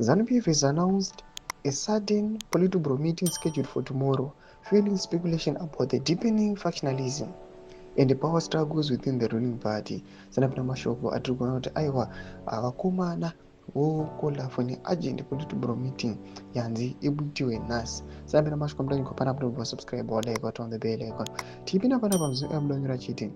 ZANU-PF has announced a sudden Politburo meeting scheduled for tomorrow, fueling speculation about the deepening factionalism and the power struggles within the ruling party. Sanapita mashoko atiri kuona kuti aiwa vakomana vokola for an urgent Politburo meeting yanzi ibutiwe nhasi. Sanapita mashoko mudanyiko pana kuti subscribe like on the bell icon. Tipina pana pamuzvinga mudanyira chiti.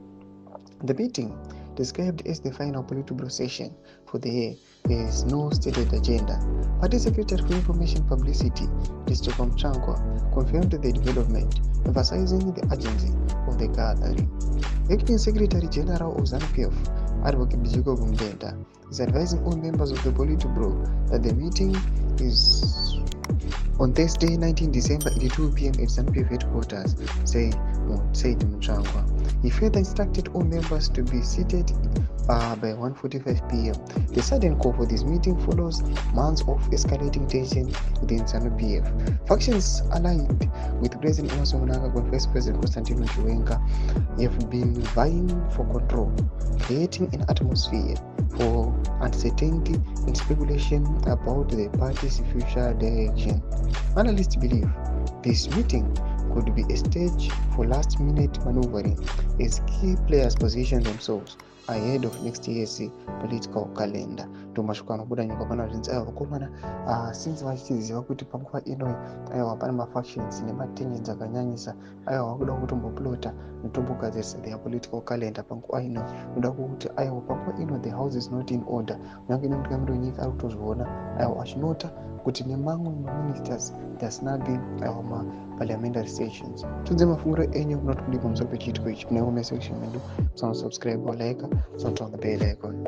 The meeting, described as the final Politburo session for the year, has no stated agenda. Party Secretary for Information Publicity, Christopher Mnangagwa, confirmed the development, emphasizing the urgency of the gathering. Acting Secretary General of ZANU-PF, Advocate Jacob Mdenda, is advising all members of the Politburo that the meeting is on Thursday, 19 December at 2 p.m. at ZANU-PF headquarters, said Mnangagwa. He further instructed all members to be seated by 1:45 p.m. The sudden call for this meeting follows months of escalating tension within ZANU-PF. Factions aligned with President Mnangagwa and Vice President Constantino Chiwenga have been vying for control, creating an atmosphere for uncertainty and speculation about the party's future direction. Analysts believe this meeting could be a stage for last-minute maneuvering as key players position themselves ahead of next year's political calendar. Tomashukano buda nyika pana zvinzi vakomana since vachiziva kuti panguva ino aiwa pana mafactions nematensions akanyanyisa aiwa vakuda kutomboplota netombogadzirisa their political calendar panguva ino kuda kuti aiwa panguva ino the house is not in order. Nyange nemutungamiri wenyika ari kutozviona aiwa achinota kuti nemamwe maministers dasina be aiwa ma-parliamentary sessions. Tunze mafunguro enyu kunoti kudi pamusoro pechiitiko ichi. Mune comment section medu, subscribe or like, on the bell icon.